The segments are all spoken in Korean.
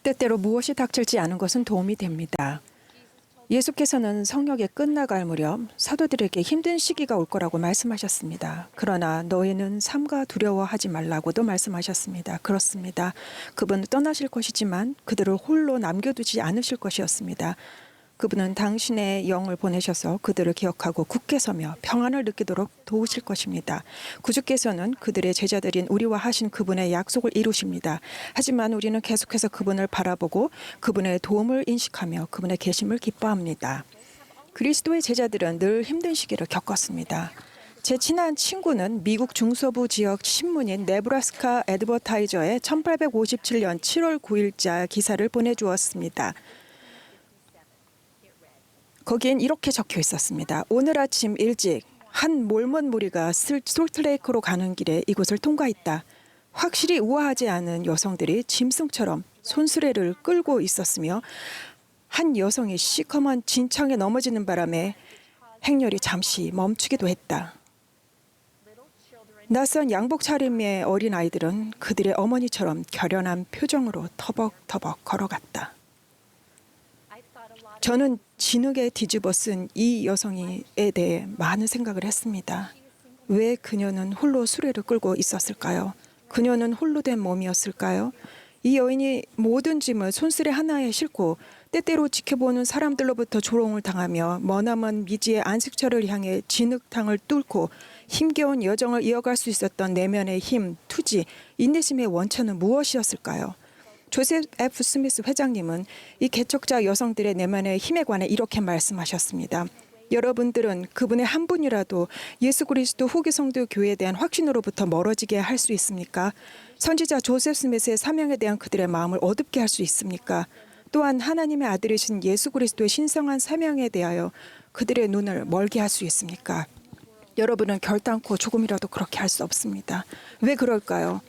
때때로 무엇이 닥칠지 아는 것은 도움이 됩니다. 예수께서는 성역이 끝나갈 무렵 사도들에게 힘든 시기가 올 거라고 말씀하셨습니다. 그러나 너희는 삼가 두려워하지 말라고도 말씀하셨습니다. 그렇습니다. 그분은 떠나실 것이지만 그들을 홀로 남겨두지 않으실 것이었습니다. 그분은 당신의 영을 보내셔서 그들을 기억하고 굳게 서며 평안을 느끼도록 도우실 것입니다. 구주께서는 그들의 제자들인 우리와 하신 그분의 약속을 이루십니다. 하지만 우리는 계속해서 그분을 바라보고 그분의 도움을 인식하며 그분의 계심을 기뻐합니다. 그리스도의 제자들은 늘 힘든 시기를 겪었습니다. 제 친한 친구는 미국 중서부 지역 신문인 네브라스카 애드버타이저에 1857년 7월 9일자 기사를 보내주었습니다. 거기엔 이렇게 적혀 있었습니다. 오늘 아침 일찍 한 몰몬 무리가 솔트레이크로 가는 길에 이곳을 통과했다. 확실히 우아하지 않은 여성들이 짐승처럼 손수레를 끌고 있었으며 한 여성이 시커먼 진창에 넘어지는 바람에 행렬이 잠시 멈추기도 했다. 낯선 양복 차림의 어린아이들은 그들의 어머니처럼 결연한 표정으로 터벅터벅 걸어갔다. 저는 진흙에 뒤집어 쓴 이 여성에 대해 많은 생각을 했습니다. 왜 그녀는 홀로 수레를 끌고 있었을까요? 그녀는 홀로 된 몸이었을까요? 이 여인이 모든 짐을 손수레 하나에 싣고 때때로 지켜보는 사람들로부터 조롱을 당하며 머나먼 미지의 안식처를 향해 진흙탕을 뚫고 힘겨운 여정을 이어갈 수 있었던 내면의 힘, 투지, 인내심의 원천은 무엇이었을까요? 조셉 F. 스미스 회장님은 이 개척자 여성들의 내면의 힘에 관해 이렇게 말씀하셨습니다. 여러분들은 그분의 한 분이라도 예수 그리스도 후기 성도 교회에 대한 확신으로부터 멀어지게 할 수 있습니까? 선지자 조셉 스미스의 사명에 대한 그들의 마음을 어둡게 할 수 있습니까? 또한 하나님의 아들이신 예수 그리스도의 신성한 사명에 대하여 그들의 눈을 멀게 할 수 있습니까? 여러분은 결단코 조금이라도 그렇게 할 수 없습니다. 왜 그럴까요?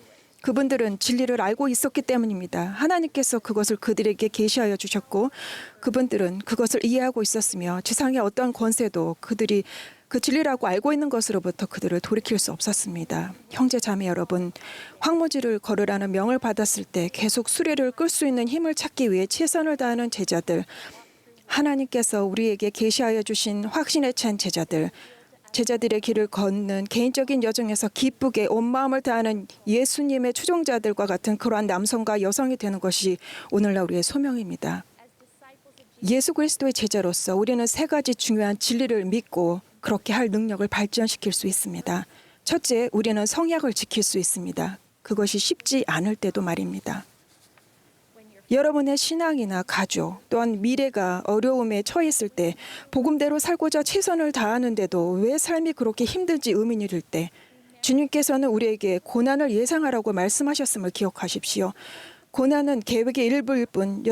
그분들은 진리를 알고 있었기 때문입니다. 하나님께서 그것을 그들에게 계시하여 주셨고 그분들은 그것을 이해하고 있었으며 지상의 어떠한 권세도 그들이 그 진리라고 알고 있는 것으로부터 그들을 돌이킬 수 없었습니다. 형제 자매 여러분, 황무지를 걸으라는 명을 받았을 때 계속 수레를 끌 수 있는 힘을 찾기 위해 최선을 다하는 제자들, 하나님께서 우리에게 계시하여 주신 확신에 찬 제자들의 길을 걷는 개인적인 여정에서 기쁘게 온 마음을 다하는 예수님의 추종자들과 같은 그러한 남성과 여성이 되는 것이 오늘날 우리의 소명입니다. 예수 그리스도의 제자로서 우리는 세 가지 중요한 진리를 믿고 그렇게 할 능력을 발전시킬 수 있습니다. 첫째, 우리는 성약을 지킬 수 있습니다. 그것이 쉽지 않을 때도 말입니다. 여러분의 신앙이나 가족 또한 미래가 어려움에 처했을 때 복음대로 살고자 최선을 다하는데도 왜 삶이 그렇게 힘든지 의문이 들 때 주님께서는 우리에게 고난을 예상하라고 말씀하셨음을 기억하십시오. 고난은 계획의 일부일 뿐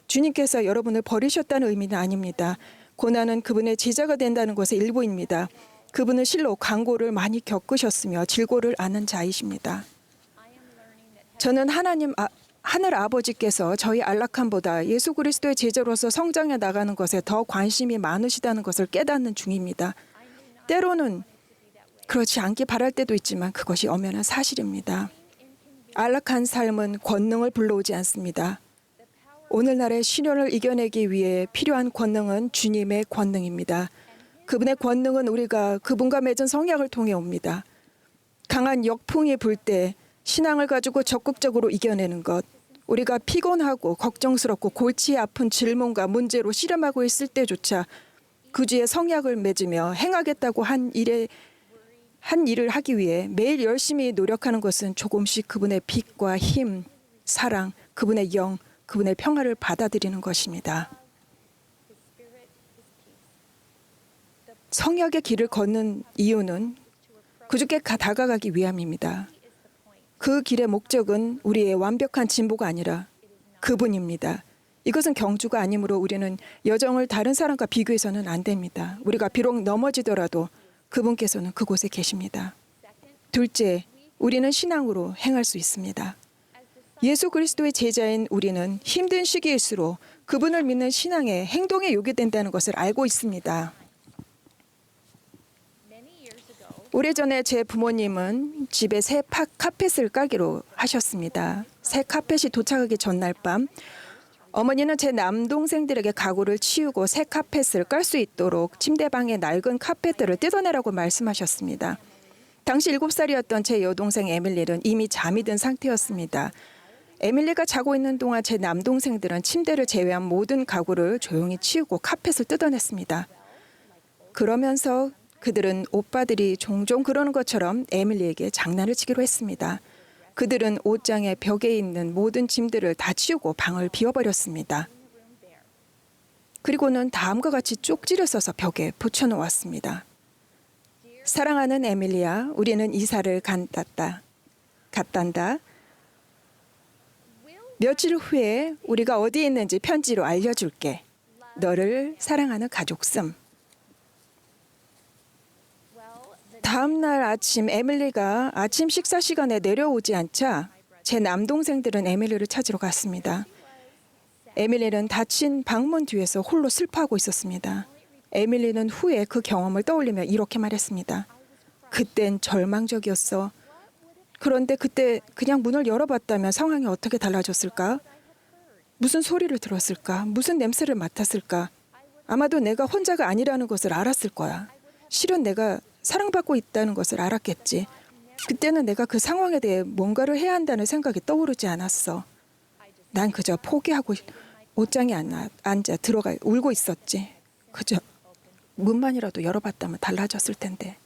주님께서 여러분을 버리셨다는 의미는 아닙니다. 고난은 그분의 제자가 된다는 것의 일부입니다. 그분은 실로 강고를 많이 겪으셨으며 질고를 아는 자이십니다. 저는 하늘 아버지께서 저희 안락함보다 예수 그리스도의 제자로서 성장해 나가는 것에 더 관심이 많으시다는 것을 깨닫는 중입니다. 때로는 그렇지 않기 바랄 때도 있지만 그것이 엄연한 사실입니다. 안락한 삶은 권능을 불러오지 않습니다. 오늘날의 시련을 이겨내기 위해 필요한 권능은 주님의 권능입니다. 그분의 권능은 우리가 그분과 맺은 성약을 통해 옵니다. 강한 역풍이 불 때 신앙을 가지고 적극적으로 이겨내는 것, 우리가 피곤하고 걱정스럽고 골치 아픈 질문과 문제로 씨름하고 있을 때조차 구주의 성약을 맺으며 행하겠다고 한 일을 하기 위해 매일 열심히 노력하는 것은 조금씩 그분의 빛과 힘, 사랑, 그분의 영, 그분의 평화를 받아들이는 것입니다. 성약의 길을 걷는 이유는 구주께 다가가기 위함입니다. 그 길의 목적은 우리의 완벽한 진보가 아니라 그분입니다. 이것은 경주가 아니므로 우리는 여정을 다른 사람과 비교해서는 안 됩니다. 우리가 비록 넘어지더라도 그분께서는 그곳에 계십니다. 둘째, 우리는 신앙으로 행할 수 있습니다. 예수 그리스도의 제자인 우리는 힘든 시기일수록 그분을 믿는 신앙의 행동에 요구된다는 것을 알고 있습니다. 오래전에 제 부모님은 집에 새 카펫을 깔기로 하셨습니다. 새 카펫이 도착하기 전날 밤 어머니는 제 남동생들에게 가구를 치우고 새 카펫을 깔 수 있도록 침대방의 낡은 카펫들을 뜯어내라고 말씀하셨습니다. 당시 7살이었던 제 여동생 에밀리는 이미 잠이 든 상태였습니다. 에밀리가 자고 있는 동안 제 남동생들은 침대를 제외한 모든 가구를 조용히 치우고 카펫을 뜯어냈습니다. 그러면서 그들은 오빠들이 종종 그러는 것처럼 에밀리에게 장난을 치기로 했습니다. 그들은 옷장의 벽에 있는 모든 짐들을 다 치우고 방을 비워버렸습니다. 그리고는 다음과 같이 쪽지를 써서 벽에 붙여놓았습니다. 사랑하는 에밀리야, 우리는 이사를 갔단다. 며칠 후에 우리가 어디에 있는지 편지로 알려줄게. 너를 사랑하는 가족씀. 다음 날 아침 에밀리가 아침 식사 시간에 내려오지 않자 제 남동생들은 에밀리를 찾으러 갔습니다. 에밀리는 닫힌 방문 뒤에서 홀로 슬퍼하고 있었습니다. 에밀리는 후에 그 경험을 떠올리며 이렇게 말했습니다. 그땐 절망적이었어. 그런데 그때 그냥 문을 열어봤다면 상황이 어떻게 달라졌을까? 무슨 소리를 들었을까? 무슨 냄새를 맡았을까? 아마도 내가 혼자가 아니라는 것을 알았을 거야. 실은 내가 사랑받고 있다는 것을 알았겠지. 그때는 내가 그 상황에 대해 뭔가를 해야 한다는 생각이 떠오르지 않았어. 난 그저 포기하고 옷장에 앉아 들어가 울고 있었지. 그저 문만이라도 열어봤다면 달라졌을 텐데.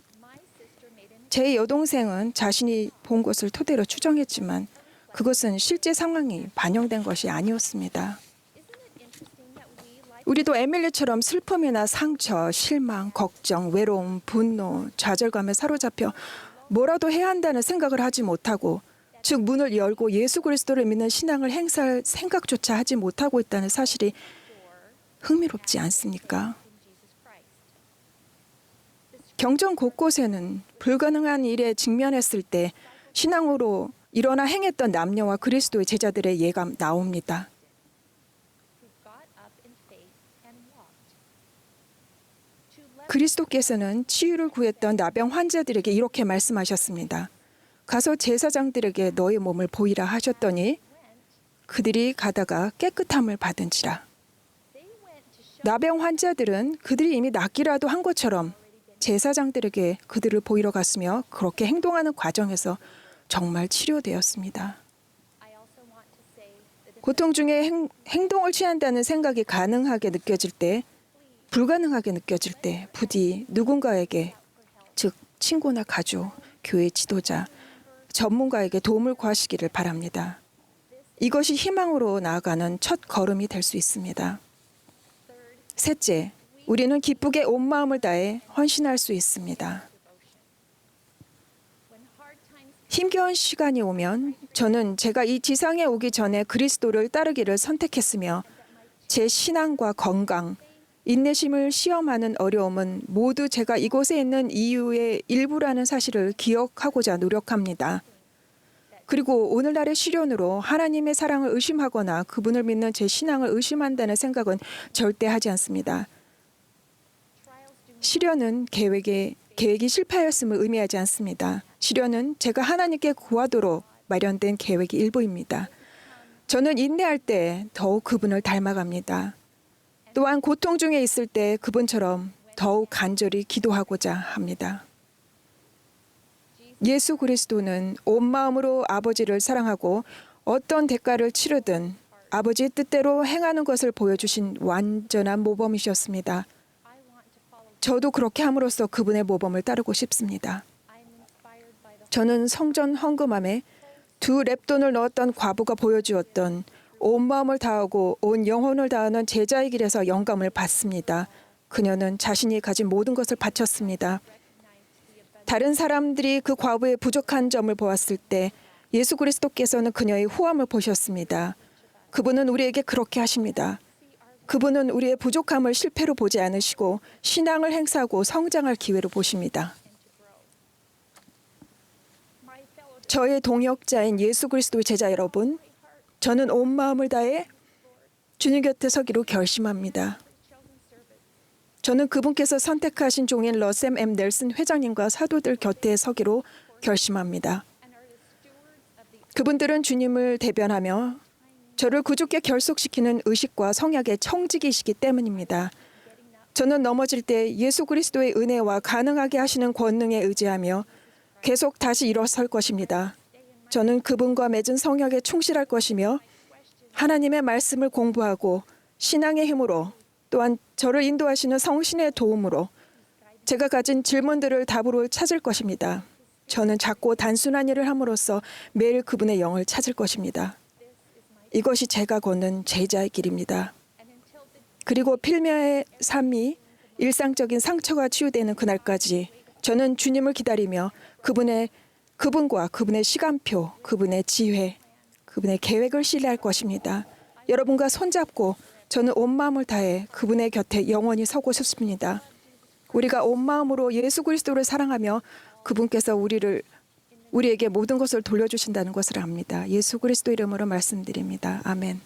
제 여동생은 자신이 본 것을 토대로 추정했지만 그것은 실제 상황이 반영된 것이 아니었습니다. 우리도 에밀리처럼 슬픔이나 상처, 실망, 걱정, 외로움, 분노, 좌절감에 사로잡혀 뭐라도 해야 한다는 생각을 하지 못하고, 즉 문을 열고 예수 그리스도를 믿는 신앙을 행사할 생각조차 하지 못하고 있다는 사실이 흥미롭지 않습니까? 경전 곳곳에는 불가능한 일에 직면했을 때 신앙으로 일어나 행했던 남녀와 그리스도의 제자들의 예가 나옵니다. 그리스도께서는 치유를 구했던 나병 환자들에게 이렇게 말씀하셨습니다. 가서 제사장들에게 너의 몸을 보이라 하셨더니 그들이 가다가 깨끗함을 받은지라. 나병 환자들은 그들이 이미 낫기라도 한 것처럼 제사장들에게 그들을 보이러 갔으며 그렇게 행동하는 과정에서 정말 치료되었습니다. 고통 중에 행동을 취한다는 생각이 가능하게 느껴질 때, 불가능하게 느껴질 때 부디 누군가에게, 즉 친구나 가족, 교회 지도자, 전문가에게 도움을 구하시기를 바랍니다. 이것이 희망으로 나아가는 첫 걸음이 될 수 있습니다. 셋째, 우리는 기쁘게 온 마음을 다해 헌신할 수 있습니다. 힘겨운 시간이 오면 저는 제가 이 지상에 오기 전에 그리스도를 따르기를 선택했으며 제 신앙과 건강, 인내심을 시험하는 어려움은 모두 제가 이곳에 있는 이유의 일부라는 사실을 기억하고자 노력합니다. 그리고 오늘날의 시련으로 하나님의 사랑을 의심하거나 그분을 믿는 제 신앙을 의심한다는 생각은 절대 하지 않습니다. 시련은 계획이 실패하였음을 의미하지 않습니다. 시련은 제가 하나님께 구하도록 마련된 계획의 일부입니다. 저는 인내할 때 더욱 그분을 닮아갑니다. 또한 고통 중에 있을 때 그분처럼 더욱 간절히 기도하고자 합니다. 예수 그리스도는 온 마음으로 아버지를 사랑하고 어떤 대가를 치르든 아버지의 뜻대로 행하는 것을 보여주신 완전한 모범이셨습니다. 저도 그렇게 함으로써 그분의 모범을 따르고 싶습니다. 저는 성전 헌금함에 2 렙돈을 넣었던 과부가 보여주었던 온 마음을 다하고 온 영혼을 다하는 제자의 길에서 영감을 받습니다. 그녀는 자신이 가진 모든 것을 바쳤습니다. 다른 사람들이 그 과부의 부족한 점을 보았을 때 예수 그리스도께서는 그녀의 후함을 보셨습니다. 그분은 우리에게 그렇게 하십니다. 그분은 우리의 부족함을 실패로 보지 않으시고 신앙을 행사하고 성장할 기회로 보십니다. 저의 동역자인 예수 그리스도의 제자 여러분, 저는 온 마음을 다해 주님 곁에 서기로 결심합니다. 저는 그분께서 선택하신 종인 러셈 M. 넬슨 회장님과 사도들 곁에 서기로 결심합니다. 그분들은 주님을 대변하며 저를 구주께 결속시키는 의식과 성약의 청지기이시기 때문입니다. 저는 넘어질 때 예수 그리스도의 은혜와 가능하게 하시는 권능에 의지하며 계속 다시 일어설 것입니다. 저는 그분과 맺은 성약에 충실할 것이며 하나님의 말씀을 공부하고 신앙의 힘으로 또한 저를 인도하시는 성신의 도움으로 제가 가진 질문들을 답으로 찾을 것입니다. 저는 작고 단순한 일을 함으로써 매일 그분의 영을 찾을 것입니다. 이것이 제가 걷는 제자의 길입니다. 그리고 필명의 삶이 일상적인 상처가 치유되는 그날까지 저는 주님을 기다리며 그분과 그분의 시간표, 그분의 지혜, 그분의 계획을 신뢰할 것입니다. 여러분과 손잡고 저는 온 마음을 다해 그분의 곁에 영원히 서고 싶습니다. 우리가 온 마음으로 예수 그리스도를 사랑하며 그분께서 우리에게 모든 것을 돌려주신다는 것을 압니다. 예수 그리스도 이름으로 말씀드립니다. 아멘.